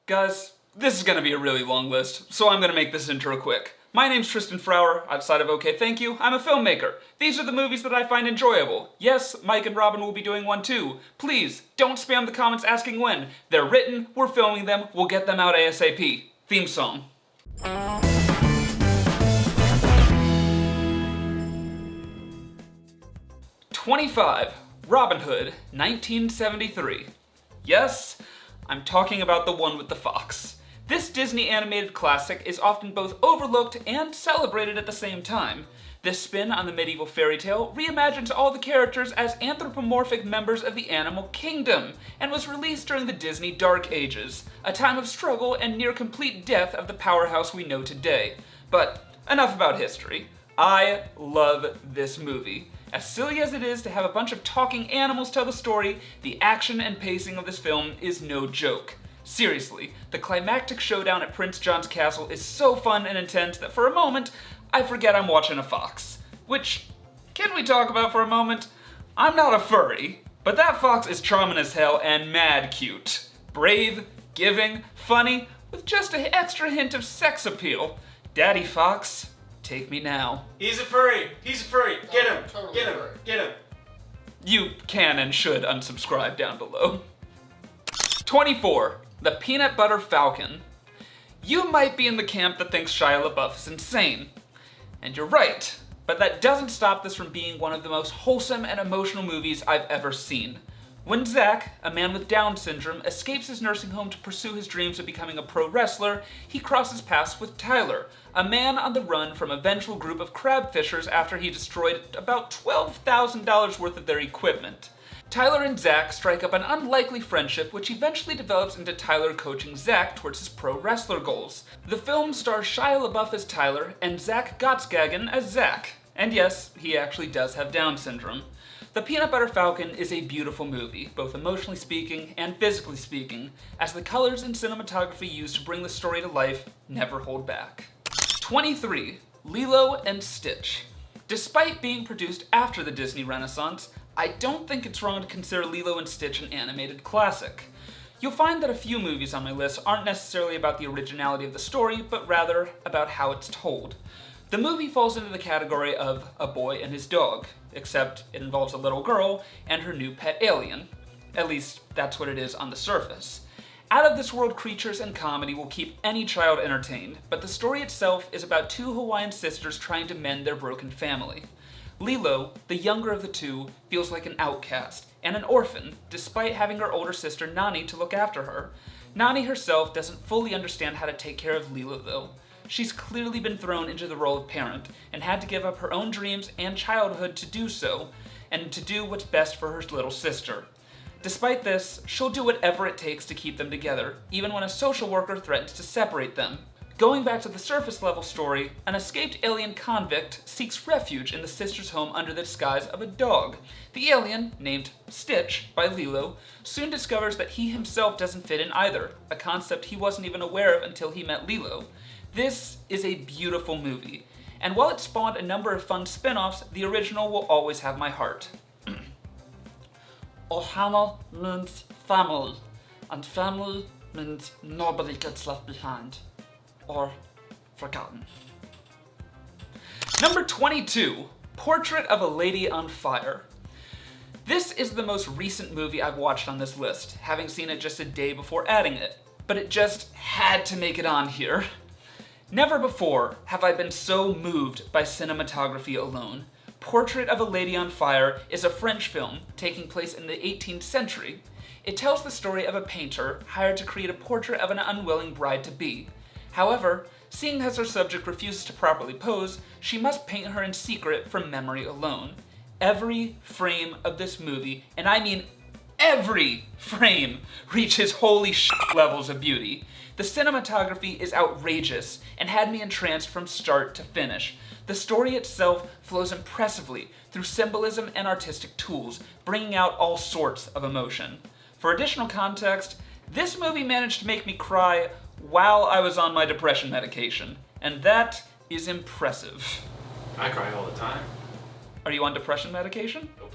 Guys, this is gonna be a really long list, so I'm gonna make this intro quick. My name's Tristan. Outside of OkayThankYou, I'm a filmmaker. These are the movies that I find enjoyable. Yes, Mike and Robin will be doing one too. Please, don't spam the comments asking when. They're written, we're filming them, we'll get them out ASAP. Theme song. '25, Robin Hood, 1973. Yes, I'm talking about the one with the fox. This Disney animated classic is often both overlooked and celebrated at the same time. This spin on the medieval fairy tale reimagines all the characters as anthropomorphic members of the animal kingdom, and was released during the Disney Dark Ages, a time of struggle and near complete death of the powerhouse we know today. But enough about history. I love this movie. As silly as it is to have a bunch of talking animals tell the story, the action and pacing of this film is no joke. Seriously, the climactic showdown at Prince John's castle is so fun and intense that for a moment, I forget I'm watching a fox. Which, can we talk about for a moment? I'm not a furry, but that fox is charming as hell and mad cute. Brave, giving, funny, with just an extra hint of sex appeal. Daddy Fox, take me now. He's a furry. He's a furry. Get him. Totally Get him. furry. Get him. You can and should unsubscribe down below. 24, The Peanut Butter Falcon. You might be in the camp that thinks Shia LaBeouf is insane. And you're right, but that doesn't stop this from being one of the most wholesome and emotional movies I've ever seen. When Zach, a man with Down syndrome, escapes his nursing home to pursue his dreams of becoming a pro wrestler, he crosses paths with Tyler, a man on the run from a vengeful group of crab fishers after he destroyed about $12,000 worth of their equipment. Tyler and Zach strike up an unlikely friendship which eventually develops into Tyler coaching Zach towards his pro wrestler goals. The film stars Shia LaBeouf as Tyler and Zach Gottskagen as Zach. And yes, he actually does have Down syndrome. The Peanut Butter Falcon is a beautiful movie, both emotionally speaking and physically speaking, as the colors and cinematography used to bring the story to life never hold back. 23, Lilo and Stitch. Despite being produced after the Disney Renaissance, I don't think it's wrong to consider Lilo and Stitch an animated classic. You'll find that a few movies on my list aren't necessarily about the originality of the story, but rather about how it's told. The movie falls into the category of a boy and his dog, except it involves a little girl and her new pet alien. At least, that's what it is on the surface. Out-of-this-world creatures and comedy will keep any child entertained, but the story itself is about two Hawaiian sisters trying to mend their broken family. Lilo, the younger of the two, feels like an outcast and an orphan, despite having her older sister Nani to look after her. Nani herself doesn't fully understand how to take care of Lilo, though. She's clearly been thrown into the role of parent and had to give up her own dreams and childhood to do so, and to do what's best for her little sister. Despite this, she'll do whatever it takes to keep them together, even when a social worker threatens to separate them. Going back to the surface level story, an escaped alien convict seeks refuge in the sisters' home under the disguise of a dog. The alien, named Stitch by Lilo, soon discovers that he himself doesn't fit in either, a concept he wasn't even aware of until he met Lilo. This is a beautiful movie, and while it spawned a number of fun spin-offs, the original will always have my heart. Ohana means family, and family means nobody gets left behind. Or forgotten. Number 22, Portrait of a Lady on Fire. This is the most recent movie I've watched on this list, having seen it just a day before adding it, but it just had to make it on here. Never before have I been so moved by cinematography alone. Portrait of a Lady on Fire is a French film taking place in the 18th century. It tells the story of a painter hired to create a portrait of an unwilling bride-to-be. However, seeing as her subject refuses to properly pose, she must paint her in secret from memory alone. Every frame of this movie, and I mean every frame, reaches holy shit levels of beauty. The cinematography is outrageous and had me entranced from start to finish. The story itself flows impressively through symbolism and artistic tools, bringing out all sorts of emotion. For additional context, this movie managed to make me cry while I was on my depression medication, and that is impressive. I cry all the time. Are you on depression medication? Nope.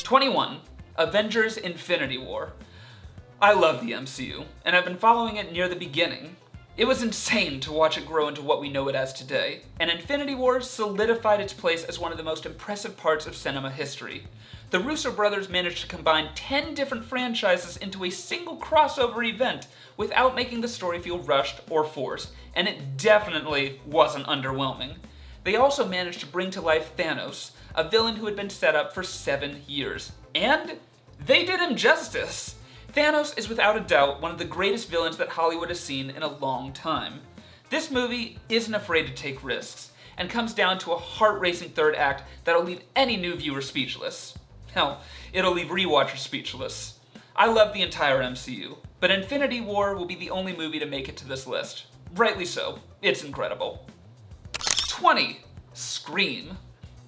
21, Avengers Infinity War. I love the MCU, and I've been following it near the beginning. It was insane to watch it grow into what we know it as today, and Infinity War solidified its place as one of the most impressive parts of cinema history. The Russo brothers managed to combine 10 different franchises into a single crossover event without making the story feel rushed or forced, and it definitely wasn't underwhelming. They also managed to bring to life Thanos, a villain who had been set up for 7 years. And they did him justice. Thanos is without a doubt one of the greatest villains that Hollywood has seen in a long time. This movie isn't afraid to take risks, and comes down to a heart-racing third act that'll leave any new viewer speechless. Hell, it'll leave rewatchers speechless. I love the entire MCU, but Infinity War will be the only movie to make it to this list. Rightly so, it's incredible. 20. Scream.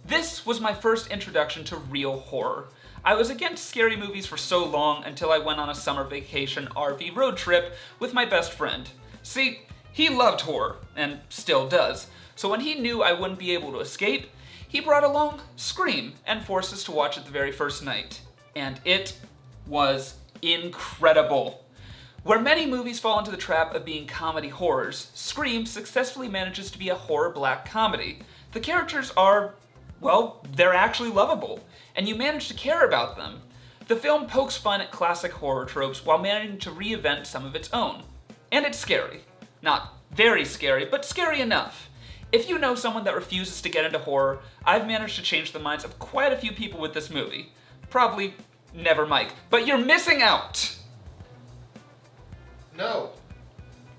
This was my first introduction to real horror. I was against scary movies for so long until I went on a summer vacation RV road trip with my best friend. See, he loved horror, and still does, so when he knew I wouldn't be able to escape, he brought along Scream and forced us to watch it the very first night. And it was incredible. Where many movies fall into the trap of being comedy horrors, Scream successfully manages to be a horror black comedy. The characters are, well, they're actually lovable, and you manage to care about them. The film pokes fun at classic horror tropes while managing to reinvent some of its own. And it's scary. Not very scary, but scary enough. If you know someone that refuses to get into horror, I've managed to change the minds of quite a few people with this movie. Probably never Mike, but you're missing out! No.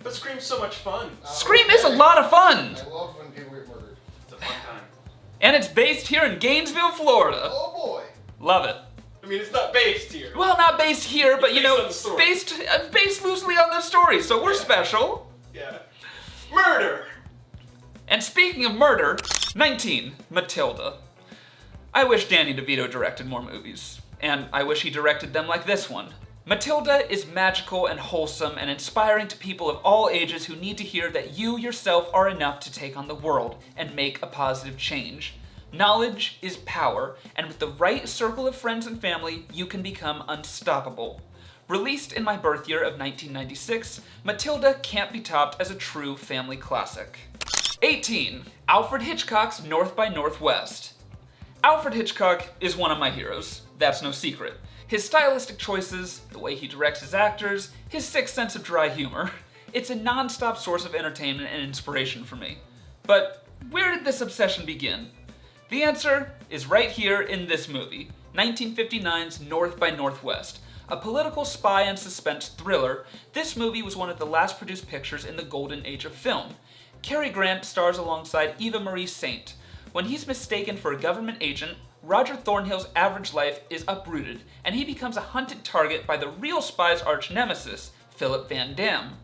But Scream's so much fun. Scream is a lot of fun! I love when people get murdered. It's a fun time. And it's based here in Gainesville, Florida. Oh boy. Love it. I mean, it's not based here. Well, not based here, but you Based know, on the story. based loosely on the story, so we're special. Yeah. Murder! And speaking of murder, 19, Matilda. I wish Danny DeVito directed more movies, and I wish he directed them like this one. Matilda is magical and wholesome and inspiring to people of all ages who need to hear that you yourself are enough to take on the world and make a positive change. Knowledge is power, and with the right circle of friends and family, you can become unstoppable. Released in my birth year of 1996, Matilda can't be topped as a true family classic. 18. Alfred Hitchcock's North by Northwest. Alfred Hitchcock is one of my heroes, that's no secret. His stylistic choices, the way he directs his actors, his sixth sense of dry humor, it's a non-stop source of entertainment and inspiration for me. But where did this obsession begin? The answer is right here in this movie, 1959's North by Northwest. A political spy and suspense thriller, this movie was one of the last produced pictures in the golden age of film. Cary Grant stars alongside Eva Marie Saint. When he's mistaken for a government agent, Roger Thornhill's average life is uprooted, and he becomes a hunted target by the real spy's arch-nemesis, Philip Van Damme.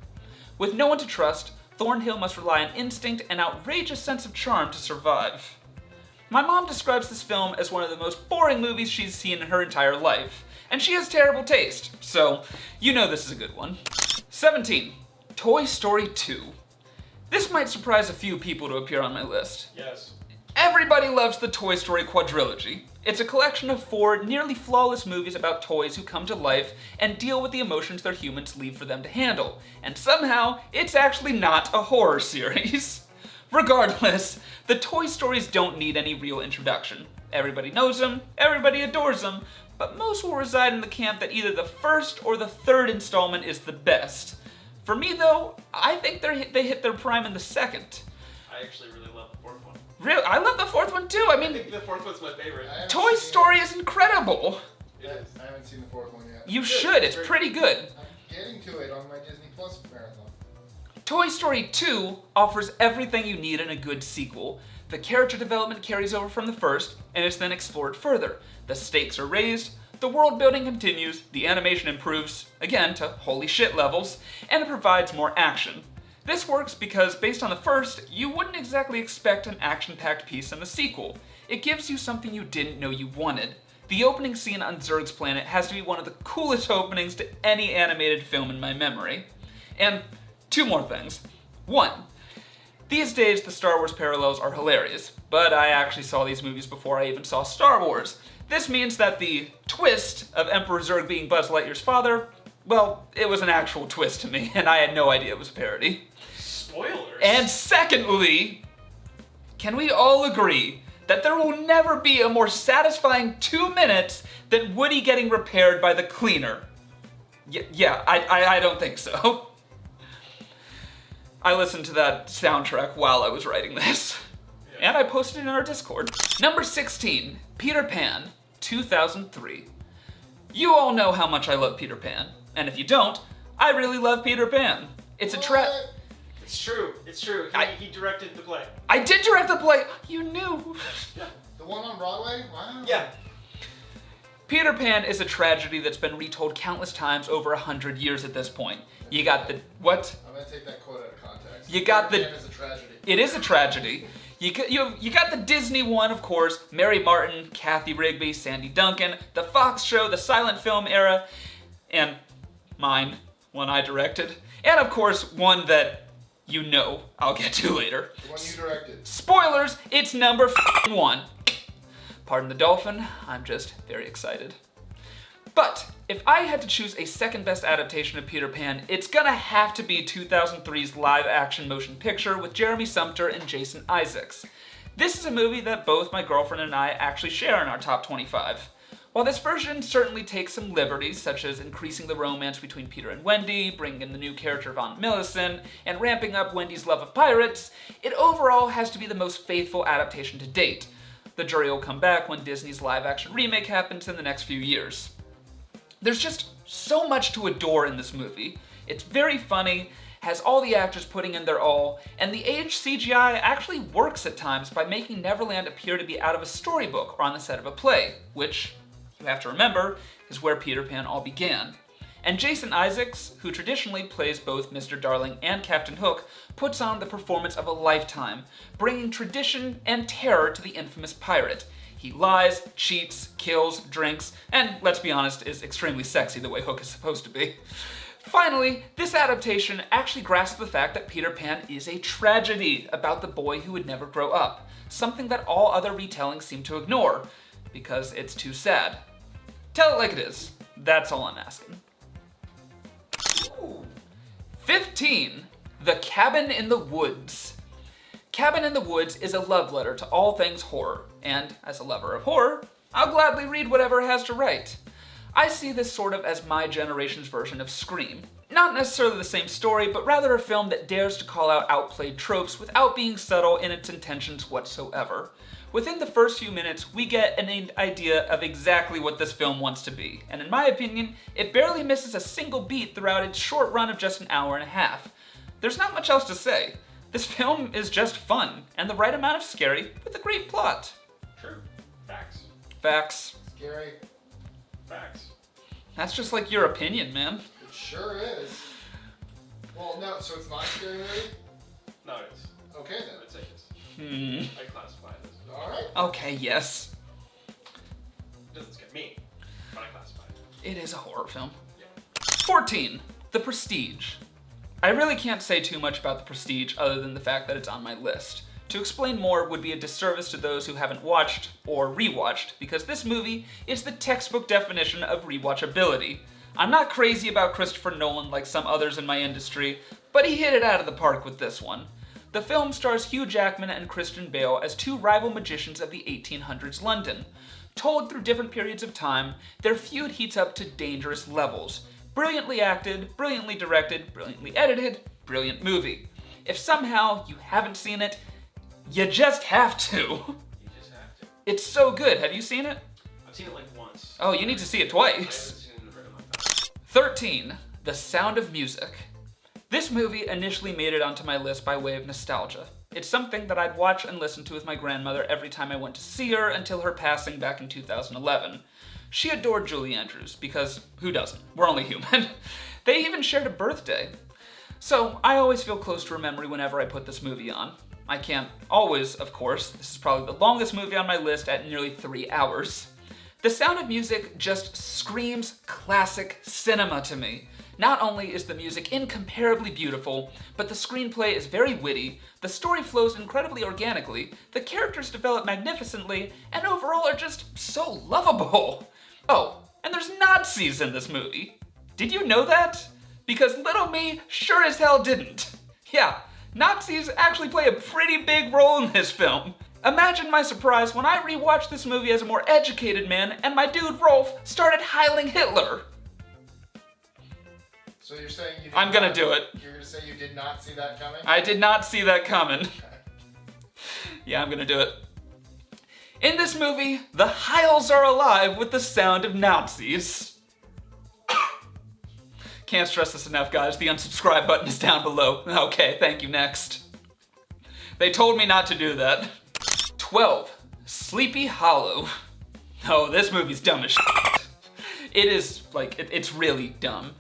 With no one to trust, Thornhill must rely on instinct and outrageous sense of charm to survive. My mom describes this film as one of the most boring movies she's seen in her entire life, and she has terrible taste, so you know this is a good one. 17. Toy Story 2. This might surprise a few people to appear on my list. Yes. Everybody loves the Toy Story quadrilogy. It's a collection of 4 nearly flawless movies about toys who come to life and deal with the emotions their humans leave for them to handle. And somehow, it's actually not a horror series. Regardless, the Toy Stories don't need any real introduction. Everybody knows them, everybody adores them, but most will reside in the camp that either the first or the third installment is the best. For me though, I think they hit their prime in the second. I actually really love the fourth one. Really, I love the fourth one too. I I mean, think the fourth one's my favorite. Toy Story is incredible. It is. I haven't seen the fourth one yet. You Good, should, it's great. pretty good. I'm getting to it on my Disney Plus marathon. Toy Story 2 offers everything you need in a good sequel. The character development carries over from the first, and is then explored further. The stakes are raised, the world building continues, the animation improves, again to holy shit levels, and it provides more action. This works because, based on the first, you wouldn't exactly expect an action-packed piece in the sequel. It gives you something you didn't know you wanted. The opening scene on Zurg's planet has to be one of the coolest openings to any animated film in my memory. And 2 more things. 1. These days, the Star Wars parallels are hilarious, but I actually saw these movies before I even saw Star Wars. This means that the twist of Emperor Zurg being Buzz Lightyear's father, Well, it was an actual twist to me, and I had no idea it was a parody. Spoilers. And secondly, can we all agree that there will never be a more satisfying 2 minutes than Woody getting repaired by the cleaner? Yeah, I don't think so. I listened to that soundtrack while I was writing this, and I posted it in our Discord. Number 16, Peter Pan, 2003. You all know how much I love Peter Pan, and if you don't, I really love Peter Pan. It's a It's true. It's true. He directed the play. I did direct the play. You knew. Yeah. The one on Broadway? Wow. Yeah. Peter Pan is a tragedy that's been retold countless times over 100 years at this point. You got the what? I'm gonna take that quote out of context. You got Peter the. Pan is a tragedy. It is a tragedy. You got the Disney one, of course, Mary Martin, Kathy Rigby, Sandy Duncan, the Fox show, the silent film era, and mine, one I directed, and of course one that you know I'll get to later. The one you directed. Spoilers, it's number 1. Pardon the dolphin, I'm just very excited. But if I had to choose a second best adaptation of Peter Pan, it's gonna have to be 2003's live action motion picture with Jeremy Sumpter and Jason Isaacs. This is a movie that both my girlfriend and I actually share in our top 25. While this version certainly takes some liberties, such as increasing the romance between Peter and Wendy, bringing in the new character Von Millicent, and ramping up Wendy's love of pirates, it overall has to be the most faithful adaptation to date. The jury will come back when Disney's live-action remake happens in the next few years. There's just so much to adore in this movie. It's very funny, has all the actors putting in their all, and the aged CGI actually works at times by making Neverland appear to be out of a storybook or on the set of a play, which, you have to remember, is where Peter Pan all began. And Jason Isaacs, who traditionally plays both Mr. Darling and Captain Hook, puts on the performance of a lifetime, bringing tradition and terror to the infamous pirate. He lies, cheats, kills, drinks, and, let's be honest, is extremely sexy the way Hook is supposed to be. Finally, this adaptation actually grasps the fact that Peter Pan is a tragedy about the boy who would never grow up, something that all other retellings seem to ignore, because it's too sad. Tell it like it is. That's all I'm asking. Ooh. 15. The Cabin in the Woods. Cabin in the Woods is a love letter to all things horror, and as a lover of horror, I'll gladly read whatever it has to write. I see this sort of as my generation's version of Scream. Not necessarily the same story, but rather a film that dares to call out outplayed tropes without being subtle in its intentions whatsoever. Within the first few minutes, we get an idea of exactly what this film wants to be, and in my opinion, it barely misses a single beat throughout its short run of just an hour and a half. There's not much else to say. This film is just fun, and the right amount of scary with a great plot. True. Facts. Facts. Scary. Facts. That's just like your opinion, man. It sure is. Well, no, so it's not a scary movie? No, it is. Okay then. I'd say it is. I classify it as. Alright. Okay, yes. It doesn't scare me, but I classify it. It is a horror film. Yeah. 14. The Prestige. I really can't say too much about The Prestige other than the fact that it's on my list. To explain more would be a disservice to those who haven't watched or rewatched, because this movie is the textbook definition of rewatchability. I'm not crazy about Christopher Nolan like some others in my industry, but he hit it out of the park with this one. The film stars Hugh Jackman and Christian Bale as two rival magicians of the 1800s London. Told through different periods of time, their feud heats up to dangerous levels. Brilliantly acted, brilliantly directed, brilliantly edited, brilliant movie. If somehow you haven't seen it, you just have to. You just have to. It's so good. Have you seen it? I've seen it like once. Oh, you need to see it I haven't twice. seen it in a very long time. 13. The Sound of Music. This movie initially made it onto my list by way of nostalgia. It's something that I'd watch and listen to with my grandmother every time I went to see her until her passing back in 2011. She adored Julie Andrews, because who doesn't? We're only human. They even shared a birthday. So I always feel close to her memory whenever I put this movie on. I can't always, of course. This is probably the longest movie on my list at nearly 3 hours. The Sound of Music just screams classic cinema to me. Not only is the music incomparably beautiful, but the screenplay is very witty, the story flows incredibly organically, the characters develop magnificently, and overall are just so lovable. Oh, and there's Nazis in this movie. Did you know that? Because little me sure as hell didn't. Yeah, Nazis actually play a pretty big role in this film. Imagine my surprise when I rewatched this movie as a more educated man and my dude Rolf started heiling Hitler. So you're saying you did I'm gonna do it. You're gonna say you did not see that coming? I did not see that coming. Okay. Yeah, I'm gonna do it. In this movie, the Heils are alive with the sound of Nazis. Can't stress this enough, guys. The unsubscribe button is down below. Okay, thank you, next. They told me not to do that. 12. Sleepy Hollow. Oh, this movie's dumb as shit. It is, like, it's really dumb.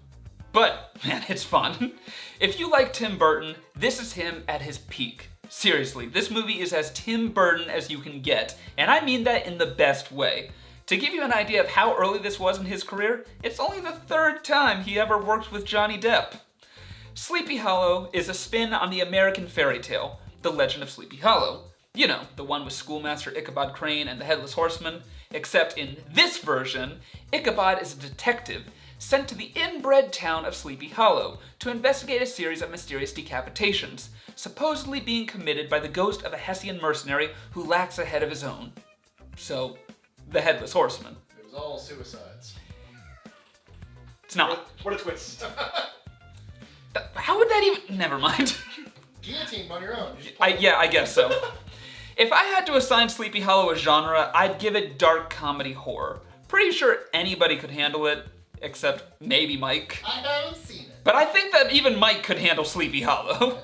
But, man, it's fun. If you like Tim Burton, this is him at his peak. Seriously, this movie is as Tim Burton as you can get, and I mean that in the best way. To give you an idea of how early this was in his career, it's only the 3rd time he ever worked with Johnny Depp. Sleepy Hollow is a spin on the American fairy tale, The Legend of Sleepy Hollow. You know, the one with Schoolmaster Ichabod Crane and the Headless Horseman, except in this version, Ichabod is a detective sent to the inbred town of Sleepy Hollow to investigate a series of mysterious decapitations, supposedly being committed by the ghost of a Hessian mercenary who lacks a head of his own. So, the Headless Horseman. It was all suicides. It's not. What a twist. How would that even... Never mind. Guillotine on your own. I guess so. If I had to assign Sleepy Hollow a genre, I'd give it dark comedy horror. Pretty sure anybody could handle it, except maybe Mike. I haven't seen it. But I think that even Mike could handle Sleepy Hollow.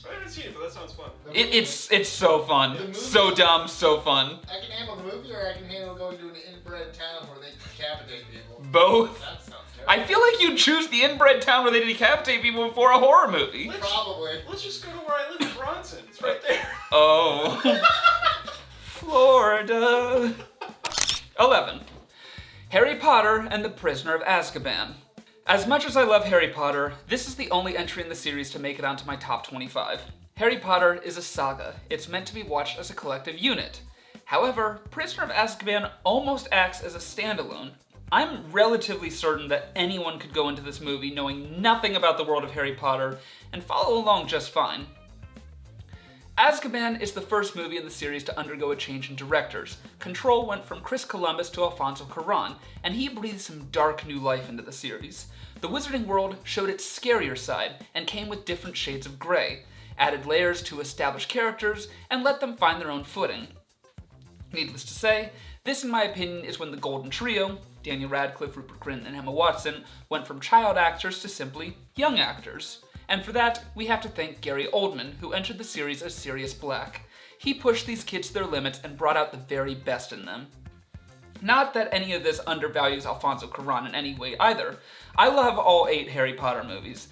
I haven't seen it, but that sounds fun. It's so fun. So dumb, so fun. I can handle the movie, or I can handle going to an inbred town where they decapitate people. Both. That sounds terrible. I feel like you'd choose the inbred town where they decapitate people before a horror movie. Probably. Let's just go to where I live in Bronson. It's right there. Oh. Florida. 11. Harry Potter and the Prisoner of Azkaban. As much as I love Harry Potter, this is the only entry in the series to make it onto my top 25. Harry Potter is a saga. It's meant to be watched as a collective unit. However, Prisoner of Azkaban almost acts as a standalone. I'm relatively certain that anyone could go into this movie knowing nothing about the world of Harry Potter and follow along just fine. Azkaban is the first movie in the series to undergo a change in directors. Control went from Chris Columbus to Alfonso Cuarón, and he breathed some dark new life into the series. The Wizarding World showed its scarier side and came with different shades of gray, added layers to established characters, and let them find their own footing. Needless to say, this in my opinion is when the Golden Trio, Daniel Radcliffe, Rupert Grint, and Emma Watson, went from child actors to simply young actors. And for that, we have to thank Gary Oldman, who entered the series as Sirius Black. He pushed these kids to their limits and brought out the very best in them. Not that any of this undervalues Alfonso Cuarón in any way either. I love all 8 Harry Potter movies,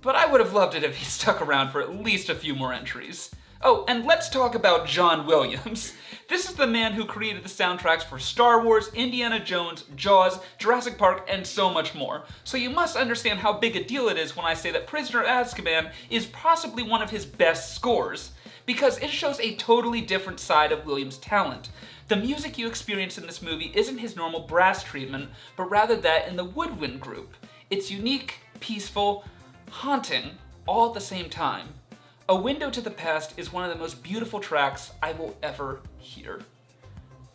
but I would have loved it if he stuck around for at least a few more entries. Oh, and let's talk about John Williams. This is the man who created the soundtracks for Star Wars, Indiana Jones, Jaws, Jurassic Park, and so much more. So you must understand how big a deal it is when I say that Prisoner of Azkaban is possibly one of his best scores, because it shows a totally different side of Williams' talent. The music you experience in this movie isn't his normal brass treatment, but rather that in the woodwind group. It's unique, peaceful, haunting, all at the same time. A Window to the Past is one of the most beautiful tracks I will ever hear.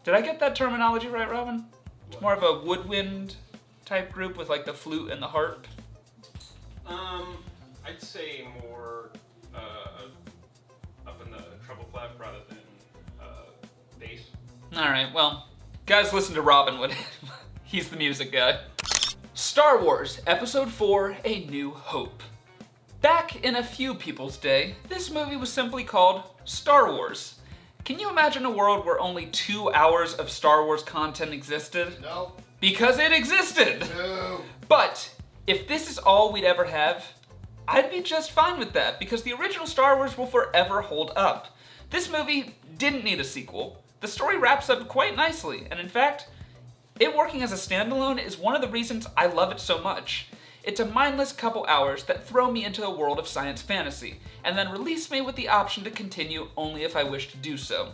Did I get that terminology right, Robin? It's more of a woodwind type group with like the flute and the harp. I'd say more up in the treble clef rather than bass. Alright, well, guys listen to Robin Wood. He's the music guy. Star Wars Episode 4, A New Hope. Back in a few people's day, this movie was simply called Star Wars. Can you imagine a world where only 2 hours of Star Wars content existed? No. Because it existed! No. But, if this is all we'd ever have, I'd be just fine with that, because the original Star Wars will forever hold up. This movie didn't need a sequel. The story wraps up quite nicely, and in fact, it working as a standalone is one of the reasons I love it so much. It's a mindless couple hours that throw me into a world of science fantasy, and then release me with the option to continue only if I wish to do so.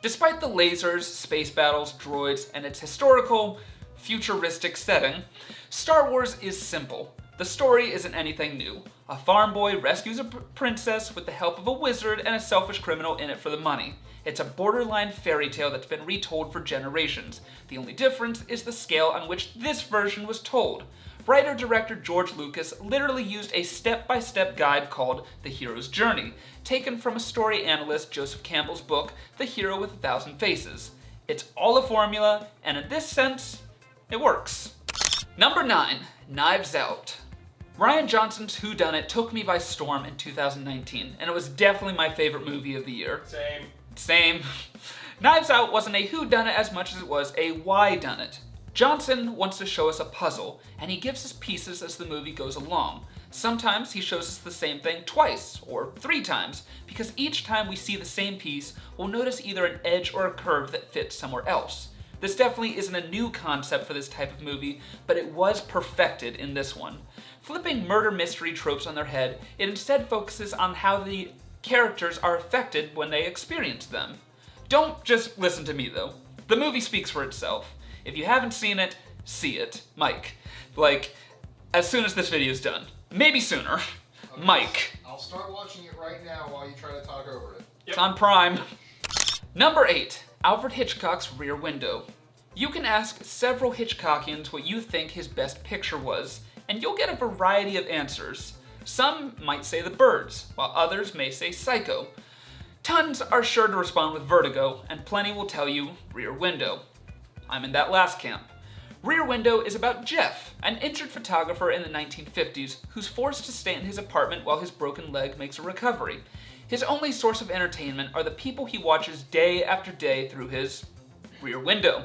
Despite the lasers, space battles, droids, and its historical, futuristic setting, Star Wars is simple. The story isn't anything new. A farm boy rescues a princess with the help of a wizard and a selfish criminal in it for the money. It's a borderline fairy tale that's been retold for generations. The only difference is the scale on which this version was told. Writer-director George Lucas literally used a step-by-step guide called The Hero's Journey, taken from a story analyst Joseph Campbell's book, The Hero with a Thousand Faces. It's all a formula, and in this sense, it works. Number 9, Knives Out. Rian Johnson's Whodunit took me by storm in 2019, and it was definitely my favorite movie of the year. Same. Knives Out wasn't a whodunit as much as it was a why-done-it. Johnson wants to show us a puzzle, and he gives us pieces as the movie goes along. Sometimes he shows us the same thing twice, or 3 times, because each time we see the same piece, we'll notice either an edge or a curve that fits somewhere else. This definitely isn't a new concept for this type of movie, but it was perfected in this one. Flipping murder mystery tropes on their head, it instead focuses on how the characters are affected when they experience them. Don't just listen to me though. The movie speaks for itself. If you haven't seen it, see it. Mike. As soon as this video's done. Maybe sooner. Okay, Mike. I'll start watching it right now while you try to talk over it. It's on Prime. Number 8, Alfred Hitchcock's Rear Window. You can ask several Hitchcockians what you think his best picture was, and you'll get a variety of answers. Some might say The Birds, while others may say Psycho. Tons are sure to respond with Vertigo, and plenty will tell you Rear Window. I'm in that last camp. Rear Window is about Jeff, an injured photographer in the 1950s who's forced to stay in his apartment while his broken leg makes a recovery. His only source of entertainment are the people he watches day after day through his rear window.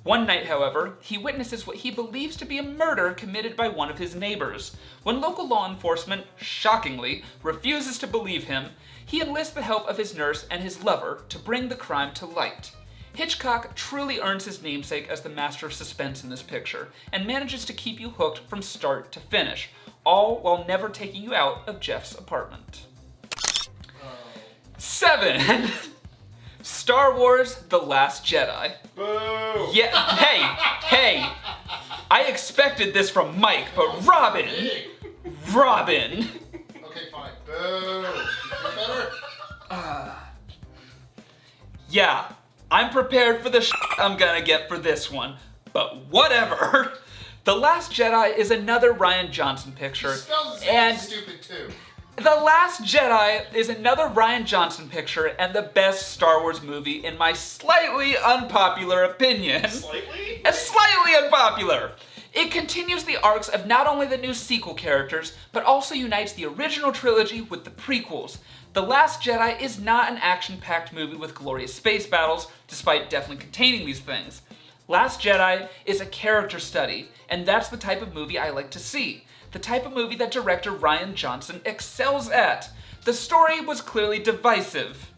One night, however, he witnesses what he believes to be a murder committed by one of his neighbors. When local law enforcement, shockingly, refuses to believe him, he enlists the help of his nurse and his lover to bring the crime to light. Hitchcock truly earns his namesake as the master of suspense in this picture, and manages to keep you hooked from start to finish, all while never taking you out of Jeff's apartment. 7. Star Wars: The Last Jedi. Boo! Yeah, hey, I expected this from Mike, but Robin. Okay, fine. Boo. You feel better? Yeah, I'm prepared for the I'm gonna get for this one, but whatever. The Last Jedi is another Rian Johnson picture, Spells and stupid too. The Last Jedi is another Rian Johnson picture and the best Star Wars movie in my slightly unpopular opinion. Slightly? Slightly unpopular. It continues the arcs of not only the new sequel characters, but also unites the original trilogy with the prequels. The Last Jedi is not an action-packed movie with glorious space battles, despite definitely containing these things. Last Jedi is a character study, and that's the type of movie I like to see. The type of movie that director Rian Johnson excels at. The story was clearly divisive.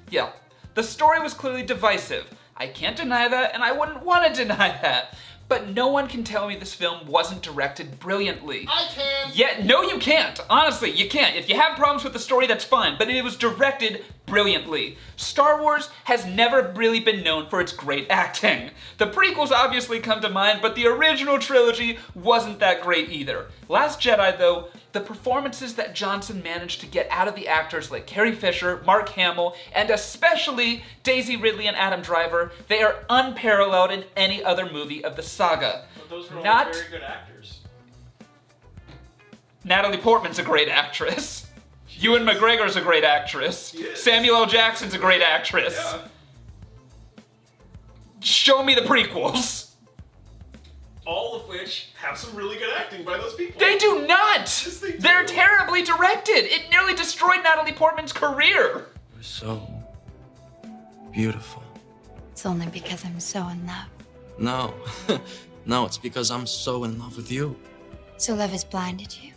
The story was clearly divisive. I can't deny that, and I wouldn't want to deny that. But no one can tell me this film wasn't directed brilliantly. I can! Yeah, no you can't. Honestly, you can't. If you have problems with the story, that's fine, but it was directed brilliantly. Star Wars has never really been known for its great acting. The prequels obviously come to mind, but the original trilogy wasn't that great either. Last Jedi, though, the performances that Johnson managed to get out of the actors like Carrie Fisher, Mark Hamill, and especially Daisy Ridley and Adam Driver, they are unparalleled in any other movie of the saga. But those were all Not- very good actors. Natalie Portman's a great actress. Ewan McGregor's a great actress. Yes. Samuel L. Jackson's a great actress. Yeah. Show me the prequels. All of which have some really good acting by those people. They do not! Yes, they do. They're terribly directed. It nearly destroyed Natalie Portman's career. You're so beautiful. It's only because I'm so in love. No, no, it's because I'm so in love with you. So love has blinded you.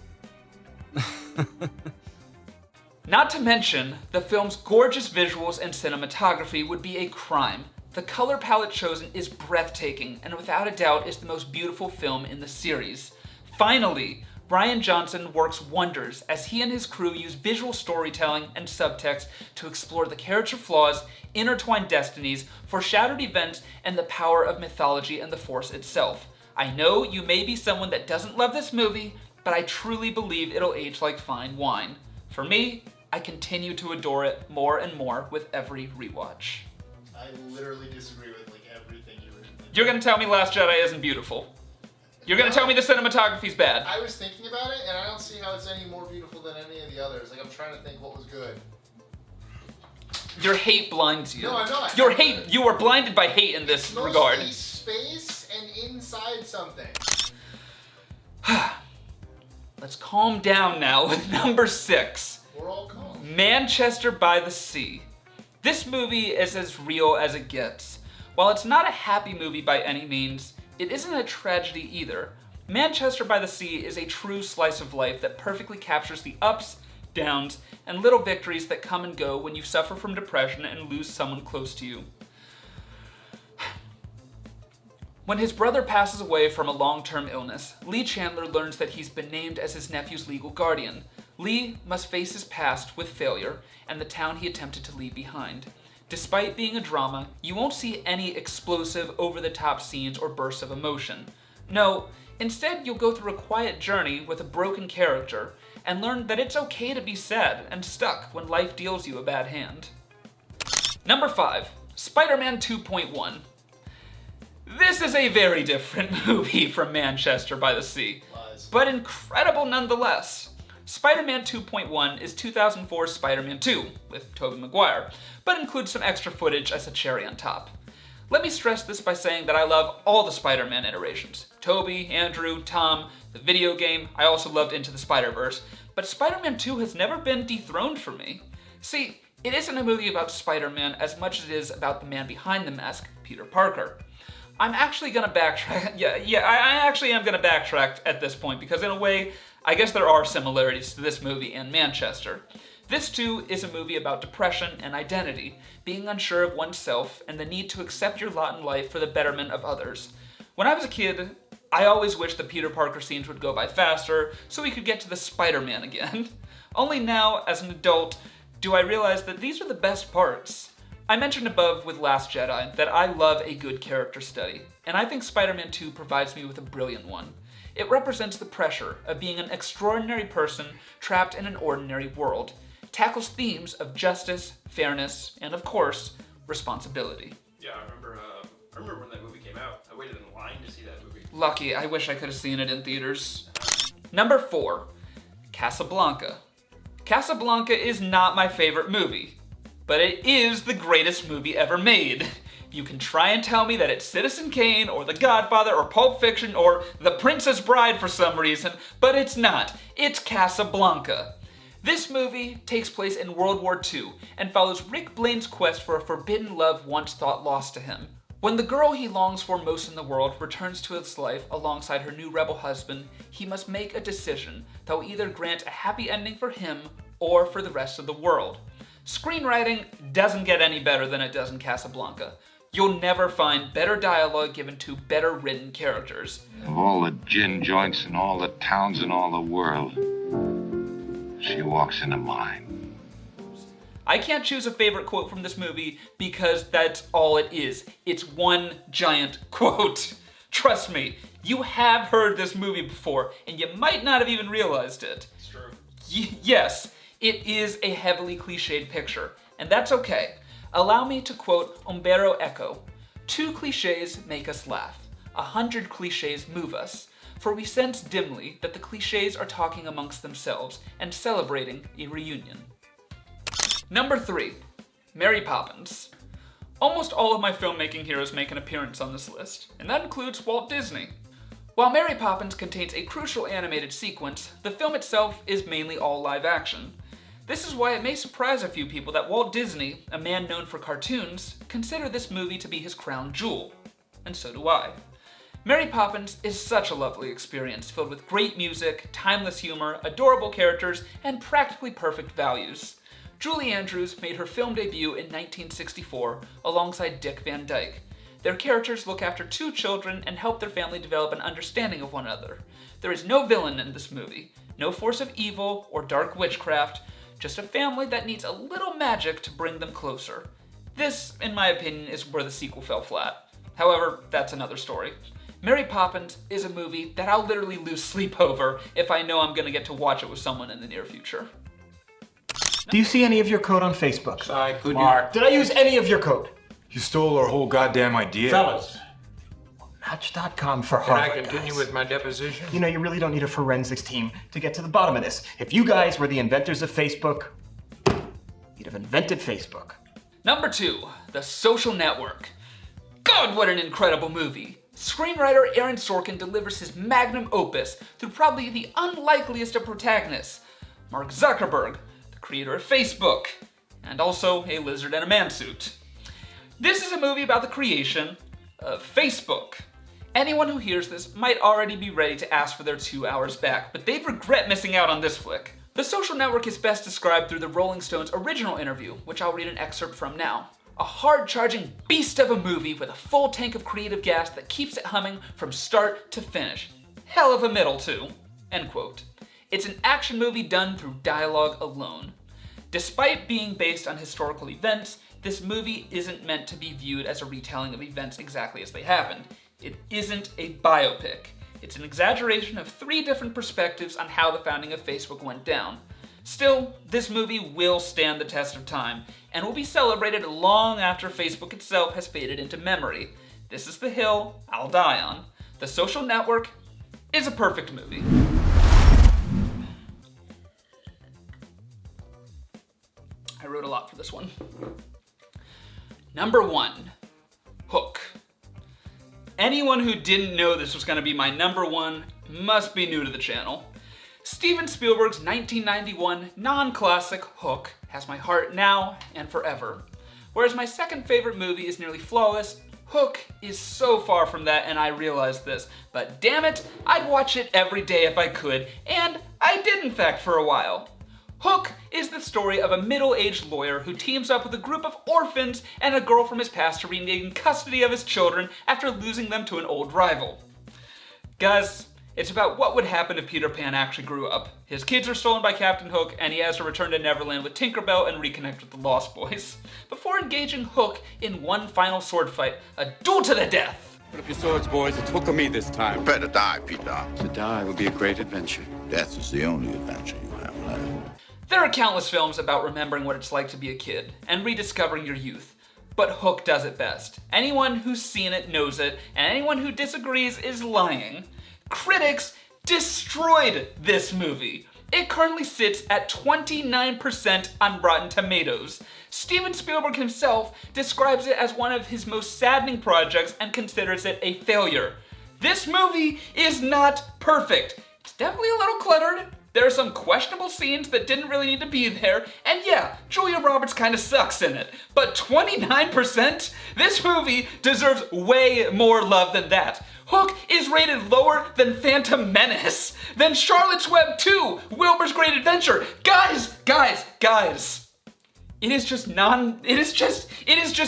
Not to mention, the film's gorgeous visuals and cinematography would be a crime. The color palette chosen is breathtaking, and without a doubt is the most beautiful film in the series. Finally, Rian Johnson works wonders as he and his crew use visual storytelling and subtext to explore the character flaws, intertwined destinies, foreshadowed events, and the power of mythology and the Force itself. I know you may be someone that doesn't love this movie, but I truly believe it'll age like fine wine. For me, I continue to adore it more and more with every rewatch. I literally disagree with like everything you were thinking. You're gonna tell me Last Jedi isn't beautiful. You're gonna tell me the cinematography's bad. I was thinking about it, and I don't see how it's any more beautiful than any of the others. Like, I'm trying to think what was good. Your hate blinds you. No, I'm not. Your hate, you are blinded by hate in this Mostly regard. space and inside something. Let's calm down now with number 6. We're all calm. Manchester by the Sea. This movie is as real as it gets. While it's not a happy movie by any means, it isn't a tragedy either. Manchester by the Sea is a true slice of life that perfectly captures the ups, downs, and little victories that come and go when you suffer from depression and lose someone close to you. When his brother passes away from a long-term illness, Lee Chandler learns that he's been named as his nephew's legal guardian. Lee must face his past with failure and the town he attempted to leave behind. Despite being a drama, you won't see any explosive, over-the-top scenes or bursts of emotion. No, instead you'll go through a quiet journey with a broken character and learn that it's okay to be sad and stuck when life deals you a bad hand. Number 5, Spider-Man 2.1. This is a very different movie from Manchester by the Sea, but incredible nonetheless. Spider-Man 2.1 is 2004's Spider-Man 2, with Tobey Maguire, but includes some extra footage as a cherry on top. Let me stress this by saying that I love all the Spider-Man iterations. Tobey, Andrew, Tom, the video game, I also loved Into the Spider-Verse, but Spider-Man 2 has never been dethroned for me. See, it isn't a movie about Spider-Man as much as it is about the man behind the mask, Peter Parker. I'm actually gonna backtrack, I actually am gonna backtrack at this point, because in a way, I guess there are similarities to this movie and Manchester. This too is a movie about depression and identity, being unsure of oneself and the need to accept your lot in life for the betterment of others. When I was a kid, I always wished the Peter Parker scenes would go by faster so we could get to the Spider-Man again. Only now, as an adult, do I realize that these are the best parts. I mentioned above with Last Jedi that I love a good character study, and I think Spider-Man 2 provides me with a brilliant one. It represents the pressure of being an extraordinary person trapped in an ordinary world, tackles themes of justice, fairness, and of course, responsibility. Yeah, I remember when that movie came out. I waited in line to see that movie. Lucky, I wish I could have seen it in theaters. Number 4, Casablanca. Casablanca is not my favorite movie, but it is the greatest movie ever made. You can try and tell me that it's Citizen Kane or The Godfather or Pulp Fiction or The Princess Bride for some reason, but it's not. It's Casablanca. This movie takes place in World War II and follows Rick Blaine's quest for a forbidden love once thought lost to him. When the girl he longs for most in the world returns to his life alongside her new rebel husband, he must make a decision that will either grant a happy ending for him or for the rest of the world. Screenwriting doesn't get any better than it does in Casablanca. You'll never find better dialogue given to better written characters. Of all the gin joints in all the towns in all the world, she walks into mine. I can't choose a favorite quote from this movie because that's all it is. It's one giant quote. Trust me, you have heard this movie before, and you might not have even realized it. It's true. Yes, it is a heavily cliched picture, and that's okay. Allow me to quote Umberto Eco, "2 cliches make us laugh, 100 cliches move us, for we sense dimly that the cliches are talking amongst themselves and celebrating a reunion." Number 3, Mary Poppins. Almost all of my filmmaking heroes make an appearance on this list, and that includes Walt Disney. While Mary Poppins contains a crucial animated sequence, the film itself is mainly all live action. This is why it may surprise a few people that Walt Disney, a man known for cartoons, consider this movie to be his crown jewel. And so do I. Mary Poppins is such a lovely experience, filled with great music, timeless humor, adorable characters, and practically perfect values. Julie Andrews made her film debut in 1964 alongside Dick Van Dyke. Their characters look after 2 children and help their family develop an understanding of one another. There is no villain in this movie, no force of evil or dark witchcraft, just a family that needs a little magic to bring them closer. This, in my opinion, is where the sequel fell flat. However, that's another story. Mary Poppins is a movie that I'll literally lose sleep over if I know I'm gonna get to watch it with someone in the near future. Do you see any of your code on Facebook? Sorry, could Mark, did I use any of your code? you stole our whole goddamn idea. Fellas. Match.com for Can I Harvard, continue guys. with my deposition? You know, you really don't need a forensics team to get to the bottom of this. If you guys were the inventors of Facebook, you'd have invented Facebook. Number 2, The Social Network. God, what an incredible movie. Screenwriter Aaron Sorkin delivers his magnum opus through probably the unlikeliest of protagonists, Mark Zuckerberg, the creator of Facebook, and also a lizard in a man suit. This is a movie about the creation of Facebook. Anyone who hears this might already be ready to ask for their 2 hours back, but they'd regret missing out on this flick. The Social Network is best described through the Rolling Stones' original interview, which I'll read an excerpt from now. A hard-charging beast of a movie with a full tank of creative gas that keeps it humming from start to finish. Hell of a middle, too. End quote. It's an action movie done through dialogue alone. Despite being based on historical events, this movie isn't meant to be viewed as a retelling of events exactly as they happened. It isn't a biopic. It's an exaggeration of 3 different perspectives on how the founding of Facebook went down. Still, this movie will stand the test of time, and will be celebrated long after Facebook itself has faded into memory. This is the hill I'll die on. The Social Network is a perfect movie. I wrote a lot for this one. Number 1, Hook. Anyone who didn't know this was going to be my number 1 must be new to the channel. Steven Spielberg's 1991 non-classic Hook has my heart now and forever. Whereas my second favorite movie is nearly flawless, Hook is so far from that, and I realize this. But damn it, I'd watch it every day if I could, and I did in fact for a while. Hook is the story of a middle-aged lawyer who teams up with a group of orphans and a girl from his past to regain custody of his children after losing them to an old rival. Guys, it's about what would happen if Peter Pan actually grew up. His kids are stolen by Captain Hook, and he has to return to Neverland with Tinkerbell and reconnect with the Lost Boys, before engaging Hook in one final sword fight, a duel to the death. Put up your swords, boys. It's Hook or me this time. Better die, Peter. To die would be a great adventure. Death is the only adventure you have left. There are countless films about remembering what it's like to be a kid and rediscovering your youth, but Hook does it best. Anyone who's seen it knows it, and anyone who disagrees is lying. Critics destroyed this movie. It currently sits at 29% on Rotten Tomatoes. Steven Spielberg himself describes it as one of his most saddening projects and considers it a failure. This movie is not perfect. It's definitely a little cluttered. There are some questionable scenes that didn't really need to be there, and yeah, Julia Roberts kind of sucks in it. But 29%? This movie deserves way more love than that. Hook is rated lower than Phantom Menace, than Charlotte's Web 2, Wilbur's Great Adventure. Guys! It is just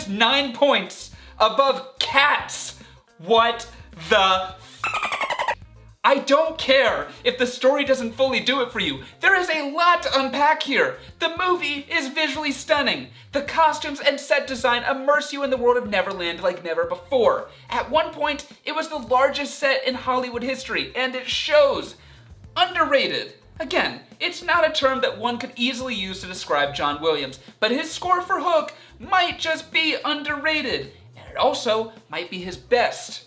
9 points above Cats. What the I don't care if the story doesn't fully do it for you. There is a lot to unpack here. The movie is visually stunning. The costumes and set design immerse you in the world of Neverland like never before. At one point, it was the largest set in Hollywood history, and it shows. Underrated. Again, it's not a term that one could easily use to describe John Williams, but his score for Hook might just be underrated, and it also might be his best.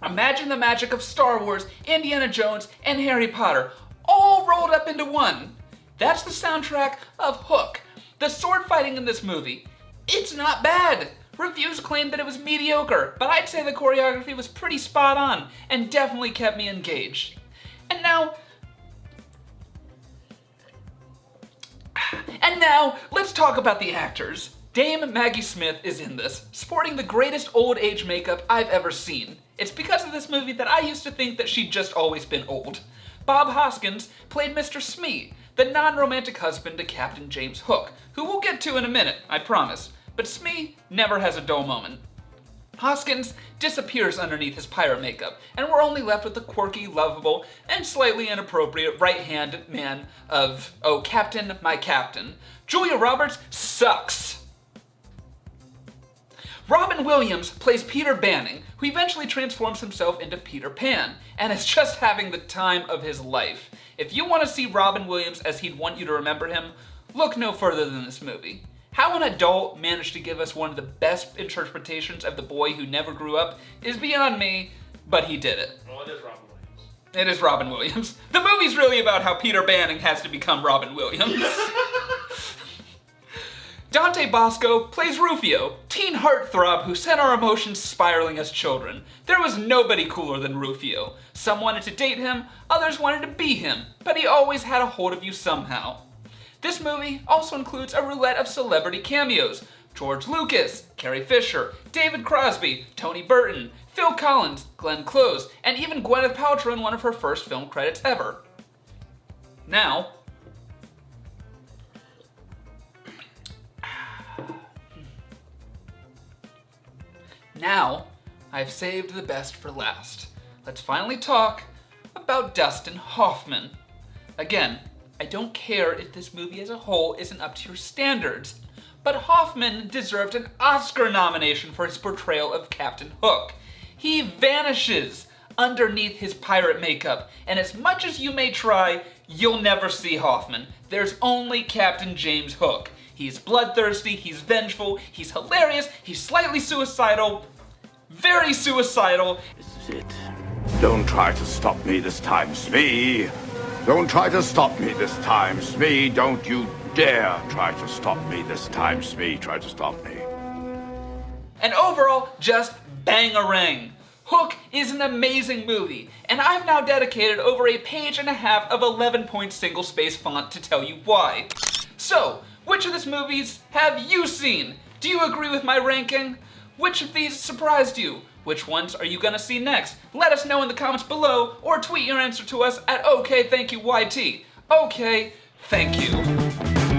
Imagine the magic of Star Wars, Indiana Jones, and Harry Potter, all rolled up into one. That's the soundtrack of Hook. The sword fighting in this movie, it's not bad. Reviews claim that it was mediocre, but I'd say the choreography was pretty spot on, and definitely kept me engaged. And now, let's talk about the actors. Dame Maggie Smith is in this, sporting the greatest old age makeup I've ever seen. It's because of this movie that I used to think that she'd just always been old. Bob Hoskins played Mr. Smee, the non-romantic husband to Captain James Hook, who we'll get to in a minute, I promise. But Smee never has a dull moment. Hoskins disappears underneath his pirate makeup, and we're only left with the quirky, lovable, and slightly inappropriate right-hand man of, oh, Captain, my Captain. Julia Roberts sucks. Robin Williams plays Peter Banning, who eventually transforms himself into Peter Pan, and is just having the time of his life. If you want to see Robin Williams as he'd want you to remember him, look no further than this movie. How an adult managed to give us one of the best interpretations of the boy who never grew up is beyond me, but he did it. Well, it is Robin Williams. It is Robin Williams. The movie's really about how Peter Banning has to become Robin Williams. Dante Bosco plays Rufio, teen heartthrob who sent our emotions spiraling as children. There was nobody cooler than Rufio. Some wanted to date him, others wanted to be him, but he always had a hold of you somehow. This movie also includes a roulette of celebrity cameos. George Lucas, Carrie Fisher, David Crosby, Tony Burton, Phil Collins, Glenn Close, and even Gwyneth Paltrow in one of her first film credits ever. Now, I've saved the best for last. Let's finally talk about Dustin Hoffman. Again, I don't care if this movie as a whole isn't up to your standards, but Hoffman deserved an Oscar nomination for his portrayal of Captain Hook. He vanishes underneath his pirate makeup, and as much as you may try, you'll never see Hoffman. There's only Captain James Hook. He's bloodthirsty, he's vengeful, he's hilarious, he's slightly suicidal, very suicidal. This is it. Don't try to stop me this time, Smee. Don't try to stop me this time, Smee. Don't you dare try to stop me this time, Smee. Try to stop me. And overall, just bang-a-rang. Hook is an amazing movie, and I've now dedicated over a page and a half of 11-point single-space font to tell you why. So, which of these movies have you seen? Do you agree with my ranking? Which of these surprised you? Which ones are you gonna see next? Let us know in the comments below, or tweet your answer to us at OkayThankYouYT. Okay, thank you.